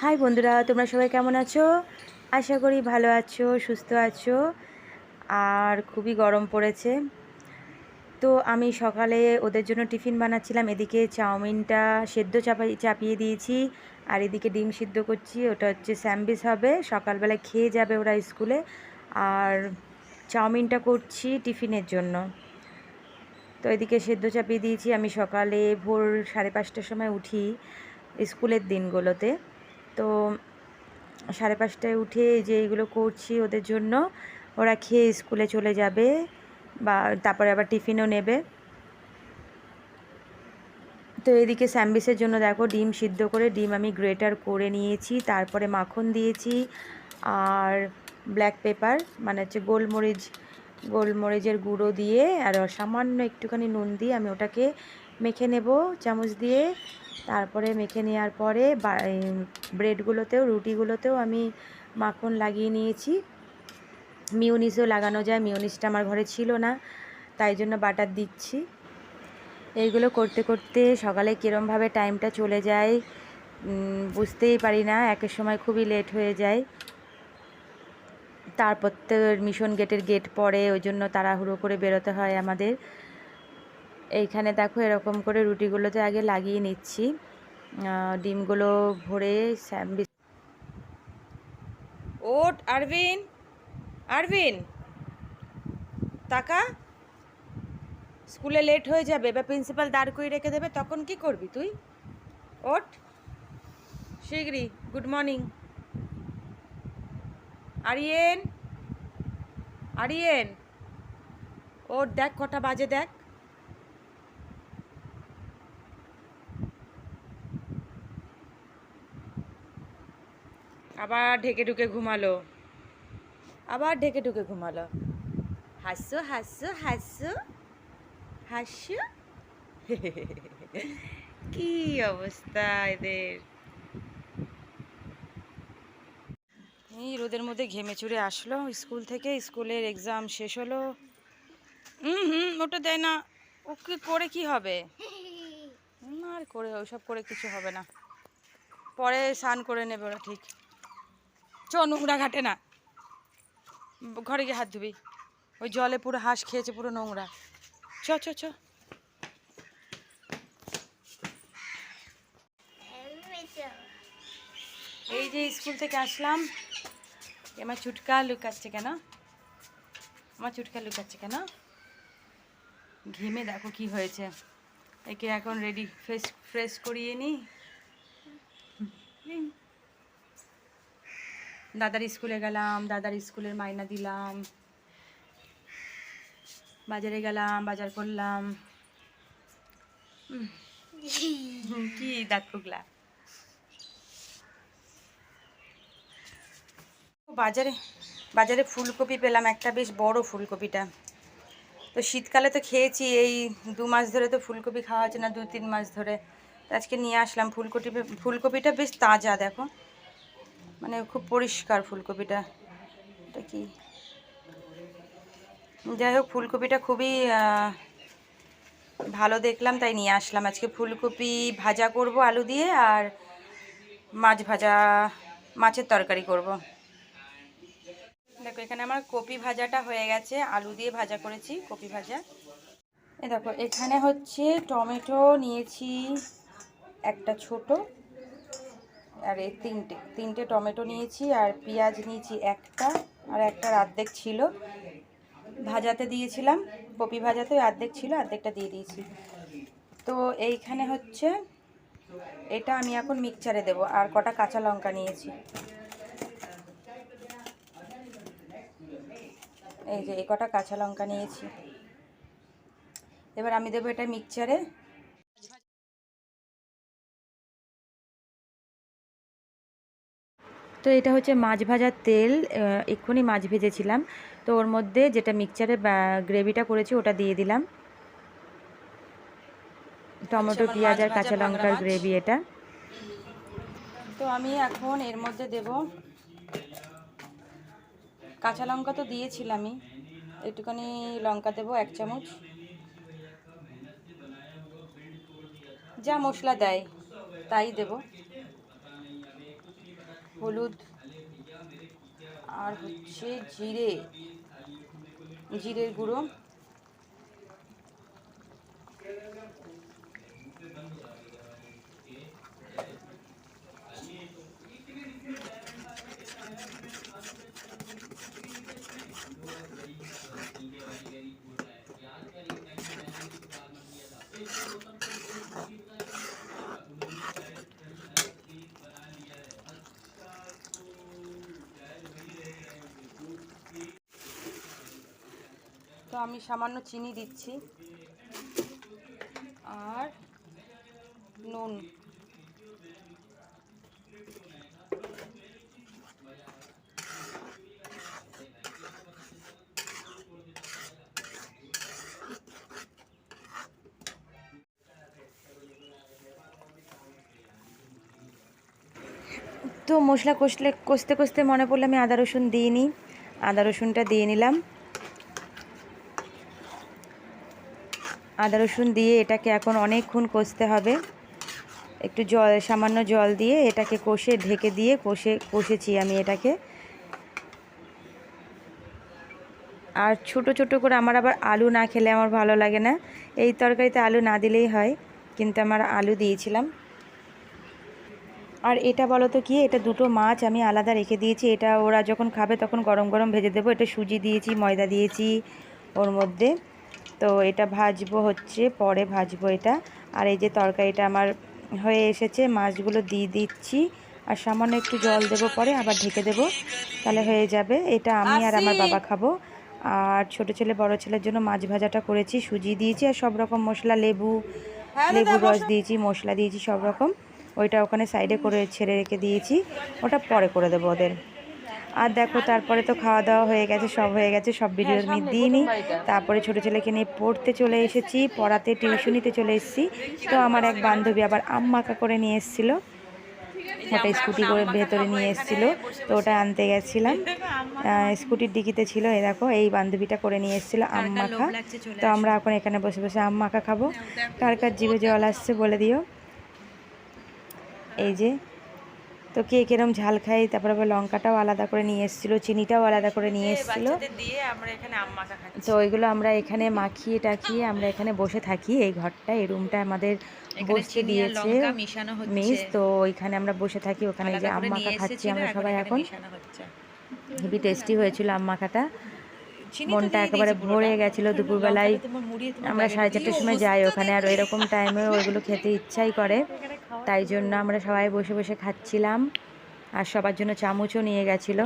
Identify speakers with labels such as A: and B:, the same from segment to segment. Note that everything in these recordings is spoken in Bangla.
A: হাই বন্ধুরা, তোমরা সবাই কেমন আছো? আশা করি ভালো আছো, সুস্থ আছো। আর খুবই গরম পড়েছে। তো আমি সকালে ওদের জন্য টিফিন বানাচ্ছিলাম। এদিকে চাউমিনটা সেদ্ধ চাপিয়ে দিয়েছি, আর এদিকে ডিম সিদ্ধ করছি। ওটা হচ্ছে স্যান্ডউইচ হবে, সকালবেলায় খেয়ে যাবে ওরা স্কুলে। আর চাউমিনটা করছি টিফিনের জন্য। তো এদিকে সেদ্ধ চাপিয়ে দিয়েছি। আমি সকালে ভোর 5:30টার সময় উঠি স্কুলের দিনগুলোতে। তো 5:30টায় উঠে যে এইগুলো করছি ওদের জন্য, ওরা খেয়ে স্কুলে চলে যাবে বা তারপরে আবার টিফিনও নেবে। তো এদিকে স্যান্ডউইচের জন্য দেখো ডিম সিদ্ধ করে ডিম আমি গ্রেটার করে নিয়েছি, তারপরে মাখন দিয়েছি আর ব্ল্যাক পেপার মানে হচ্ছে গোলমরিচের গুঁড়ো দিয়ে আর সামান্য একটুখানি নুন দিয়ে আমি ওটাকে মেখে নেব চামচ দিয়ে। তারপরে মেখে নেওয়ার পরে ব্রেডগুলোতেও রুটিগুলোতেও আমি মাখন লাগিয়ে নিয়েছি। মিউনিসও লাগানো যায়, মিউনিসটা আমার ঘরে ছিল না, তাই জন্য বাটার দিচ্ছি। এইগুলো করতে করতে সকালে কীরমভাবে টাইমটা চলে যায় বুঝতেই পারি না। একের সময় খুবই লেট হয়ে যায়। তারপর তো মিশন গেটের গেট পড়ে, ওই জন্য তাড়াহুড়ো করে বেরোতে হয় আমাদের। এইখানে দেখো এরকম করে রুটিগুলোতে আগে লাগিয়ে নিচ্ছি, ডিমগুলো ভরে স্যান্ডউইচ। ওট আরভিন, আরভিন তাকা, স্কুলে লেট হয়ে যাবে বা প্রিন্সিপাল দাঁড় করিয়ে রেখে দেবে, তখন কি করবি তুই? ওট শিগগিরই। গুড মর্নিং আরিয়েন, আরিয়েন ওট, দেখ কটা বাজে দেখ। আবার ঢেকে ঢুকে ঘুমালো, আবার ঢেকে ঢুকে ঘুমালো। হাসো হাসো হাসো হাসো। কি অবস্থা এদের! এই রোদের মধ্যে ঘেমে চুরে আসলো স্কুল থেকে, স্কুলের এক্সাম শেষ হলো। ওটা দেয় না, ওকে করে কি হবে? আর করে ওইসব করে কিছু হবে না, পরে স্নান করে নেবে ওরা ঠিক। চ, নোংরা ঘাটে না, ঘরে গিয়ে হাত ধুবি। ওই জলে পুরো হাঁস খেয়েছে, পুরো নোংরা। চ চ চ। এই যে স্কুল থেকে আসলাম, আমার চুটকা লুকাচ্ছে কেন? আমার চুটকা লুকাচ্ছে কেন? ঘেমে দেখো কি হয়েছে। একে এখন রেডি ফ্রেশ করিয়ে নিই। দাদার স্কুলে গেলাম, দাদার স্কুলের মাইনা দিলাম, বাজারে গেলাম, বাজার করলাম। কি দাঁত পুগলা? বাজারে বাজারে ফুলকপি পেলাম একটা, বেশ বড় ফুলকপিটা। তো শীতকালে তো খেয়েছি, এই 2 মাস ধরে তো ফুলকপি খাওয়া হচ্ছে না, 2-3 মাস ধরে। আজকে নিয়ে আসলাম ফুলকপিটা বেশ তাজা দেখো, মানে খুব পরিষ্কার ফুলকপিটা। এটা কি, যাই হোক ফুলকপিটা খুবই ভালো দেখলাম, তাই নিয়ে আসলাম। আজকে ফুলকপি ভাজা করব আলু দিয়ে, আর মাছের তরকারি করব। দেখো এখানে আমার কপি ভাজাটা হয়ে গেছে, আলু দিয়ে ভাজা করেছি কপি ভাজা। দেখো এখানে হচ্ছে টমেটো নিয়েছি একটা ছোট, আর এই তিনটে টমেটো নিয়েছি, আর পেঁয়াজ নিয়েছি একটা, আর একটা অর্ধেক ছিল ভাজাতে দিয়েছিলাম, কপি ভাজাতে অর্ধেক ছিল, অর্ধেকটা দিয়ে দিয়েছি। তো এইখানে হচ্ছে এটা আমি এখন মিক্সচারে দেব। আর কটা কাঁচা লঙ্কা নিয়েছি, এই যে এই কটা কাঁচা লঙ্কা নিয়েছি। এবার আমি দেবো এটা মিক্সচারে। তো এটা হচ্ছে মাছ ভাজার তেল, এক্ষুনি মাছ ভেজেছিলাম। তো ওর মধ্যে যেটা মিক্সচারে গ্রেভিটা করেছি ওটা দিয়ে দিলাম, টমেটো পেঁয়াজ আর কাঁচা লঙ্কার গ্রেভি এটা। তো আমি এখন এর মধ্যে দেব, কাঁচা লঙ্কা তো দিয়েছিলামই, একটুখানি লঙ্কা দেবো 1 চামচ, যা মশলা দেয় তাই দেব। হলুদ আর হচ্ছে জিরের গুঁড়ো। তো আমি সামান্য চিনি দিচ্ছি আর নুন। তো মশলা কষতে কষতে মনে পড়লো আমি আদা রসুন দিইনি, আদা রসুনটা দিয়ে নিলাম। আদা রসুন দিয়ে এটাকে এখন অনেকক্ষণ কষতে হবে। একটু সামান্য জল দিয়ে এটাকে কষে ঢেকে দিয়ে কষেছি আমি এটাকে। আর ছোট ছোট করে, আমার আবার আলু না খেলে আমার ভালো লাগে না, এই তরকারিতে আলু না দিলেই হয়, কিন্তু আমার আলু দিয়েছিলাম। আর এটা বলো তো কি, এটা দুটো মাছ আমি আলাদা রেখে দিয়েছি, এটা ওরা যখন খাবে তখন গরম গরম ভেজে দেবো। এটা সুজি দিয়েছি, ময়দা দিয়েছি ওর মধ্যে। তো এটা ভাজবো, হচ্ছে পরে ভাজবো এটা। আর এই যে তরকারিটা আমার হয়ে এসেছে, মাছগুলো দিয়ে দিচ্ছি আর সামান্য একটু জল দেবো, পরে আবার ঢেকে দেবো, তাহলে হয়ে যাবে। এটা আমি আর আমার বাবা খাবো। আর ছোট ছেলে বড় ছেলের জন্য মাছ ভাজাটা করেছি, সুজি দিয়েছি আর সব রকম মশলা, লেবুর রস দিয়েছি, মশলা দিয়েছি সব রকম। ওইটা ওখানে সাইডে করে ছেড়ে রেখে দিয়েছি, ওটা পরে করে দেবো ওদের। আর দেখো তারপরে তো খাওয়া দাওয়া হয়ে গেছে, সব হয়ে গেছে, সব ভিডিও আমি দিইনি। তারপরে ছোটো ছেলেকে নিয়ে পড়তে চলে এসেছি, পড়াতে টিউশনিতে চলে এসেছি। তো আমার এক বান্ধবী আবার আম্মাকা করে নিয়ে এসেছিলো, ওটা স্কুটি করে ভেতরে নিয়ে এসেছিলো, তো ওটা আনতে গেছিলাম। স্কুটির ডিকিতে ছিল, এই দেখো এই বান্ধবীটা করে নিয়ে এসেছিলো আম মাখা। তো আমরা এখন এখানে বসে বসে আম মাখা খাবো। কার কার জিভে জল আসছে বলে দিও। এই যে, তো কে কিরম ঝাল খাই। তারপরে আবার লঙ্কাটাও আলাদা করে নিয়ে এসেছিলো, চিনিটাও আলাদা করে নিয়ে এসেছিলো। তো ওইগুলো আমরা এখানে মাখিয়ে টাখিয়ে আমরা এখানে বসে থাকি। এই ঘরটা, এই রুমটা আমাদের বসতে দিয়েছে মিস, তো ওইখানে আমরা বসে থাকি। ওখানে যে আম মাখা খাচ্ছি আমরা সবাই এখন। হেবি টেস্টি হয়েছিল আম মাখাটা, মনটা একেবারে ভরে গেছিলো। দুপুরবেলায় আমরা 4:30টার সময় যাই ওখানে, আর এরকম টাইমে ওইগুলো খেতে ইচ্ছাই করে, তাই জন্য আমরা সবাই বসে বসে খাচ্ছিলাম। আর সবার জন্য চামচও নিয়ে গেছিলো।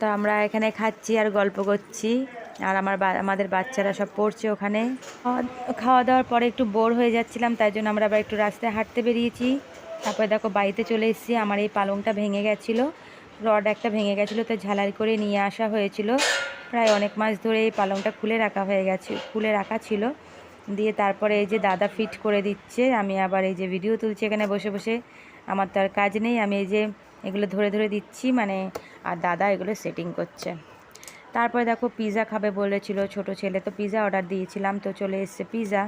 A: তো আমরা এখানে খাচ্ছি আর গল্প করছি, আর আমাদের বাচ্চারা সব পড়ছে ওখানে। খাওয়া দাওয়ার পরে একটু বোর হয়ে যাচ্ছিলাম, তাই জন্য আমরা আবার একটু রাস্তায় হাঁটতে বেরিয়েছি। তারপরে দেখো বাড়িতে চলে এসেছি। আমার এই পালংটা ভেঙে গেছিলো, রড একটা ভেঙে গেছিলো, তো ঝালাই করে নিয়ে আসা হয়েছিল। প্রায় অনেক মাস ধরে এই পালংটা খুলে রাখা ছিল। দিয়ে তারপরে এই যে দাদা ফিট করে দিচ্ছে, আমি আবার এই যে ভিডিও তুলছি এখানে বসে বসে। আমার তো আর কাজ নেই, আমি এই যে এগুলো ধরে ধরে দিচ্ছি মানে, আর দাদা এগুলো সেটিং করছে। তারপরে দেখো পিৎজা খাবে বলেছিল ছোট ছেলে, তো পিৎজা অর্ডার দিয়েছিলাম, তো চলে এসছে পিৎজা।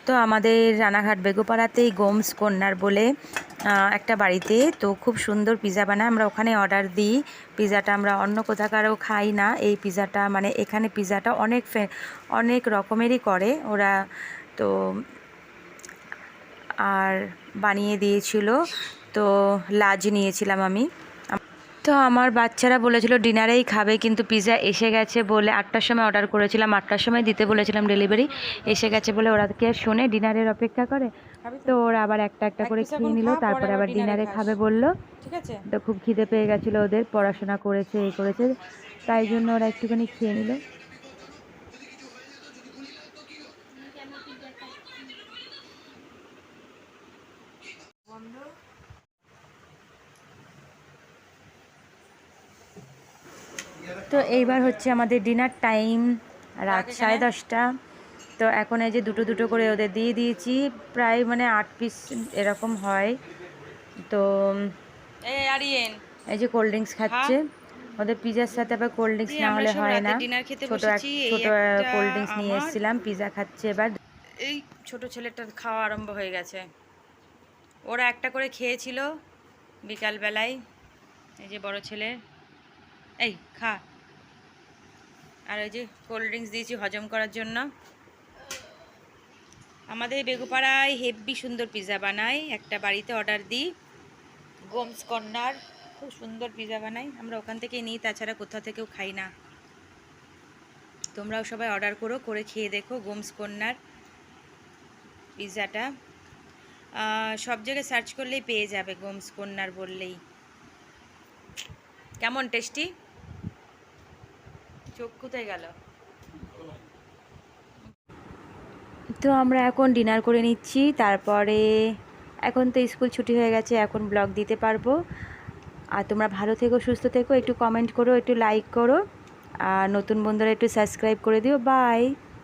A: তো আমাদের রানাঘাট বেগুপাড়াতেই গোমস কর্নার বলে একটা বাড়িতে, তো খুব সুন্দর পিৎজা বানায়, আমরা ওখানে অর্ডার দিই। পিৎজাটা আমরা অন্য কোথাকারও খাই না, এই পিৎজাটা মানে এখানে পিৎজাটা অনেক রকমেরই করে ওরা। তো আর বানিয়ে দিয়েছিল, তো লাজ নিয়েছিলাম আমি। তো আমার বাচ্চারা বলেছিল ডিনারেই খাবে, কিন্তু পিৎজা এসে গেছে বলে 8টার সময় অর্ডার করেছিলাম, 8টার সময় দিতে বলেছিলাম ডেলিভারি, এসে গেছে বলে ওরা কি আর শোনে, ডিনারের অপেক্ষা করে। তো ওরা আবার একটা একটা করে খেয়ে নিল, তারপরে আবার ডিনারে খাবে বললো। ঠিক আছে, তো খুব খিদে পেয়ে গেছিলো ওদের, পড়াশোনা করেছে এই করেছে, তাই জন্য ওরা একটুখানি খেয়ে নিল। তো এইবার হচ্ছে আমাদের ডিনার টাইম, রাত 10:30। তো এখন এই যে দুটো দুটো করে ওদের দিয়ে দিয়েছি, প্রায় মানে 8 পিস এরকম হয়। তো এই যে কোল্ড ড্রিঙ্কস খাচ্ছে, ওদের পিৎজার সাথে আবার কোল্ড ড্রিঙ্কস না হলে হয় না। ছোট কোল্ড ড্রিঙ্কস নিয়ে এসেছিলাম, পিৎজা খাচ্ছে এবার। এই ছোট ছেলেটার খাওয়া আরম্ভ হয়ে গেছে। ওরা একটা করে খেয়েছিল বিকালবেলায়। এই যে বড় ছেলে, এই খা। আর ওই যে কোল্ড ড্রিঙ্কস দিয়েছি হজম করার জন্য। আমাদের বেগুপাড়ায় হেব্বি সুন্দর পিৎজা বানায়, একটা বাড়িতে অর্ডার দিই, গোমস কর্নার, খুব সুন্দর পিৎজা বানাই, আমরা ওখান থেকেই নিই, তাছাড়া কোথাও থেকেও খাই না। তোমরাও সবাই অর্ডার করো, করে খেয়ে দেখো গোমস কর্নার পিৎজাটা। সব জায়গায় সার্চ করলেই পেয়ে যাবে, গোমস কর্নার বললেই। কেমন টেস্টি? চোখ কোথায় গেল? তো আমরা এখন ডিনার করে নিচ্ছি, তারপরে এখন তো স্কুল ছুটি হয়ে গেছে, এখন ব্লগ দিতে পারবো। আর তোমরা ভালো থেকো, সুস্থ থেকো, একটু কমেন্ট করো, একটু লাইক করো, আর নতুন বন্ধুরা একটু সাবস্ক্রাইব করে দিও। বাই।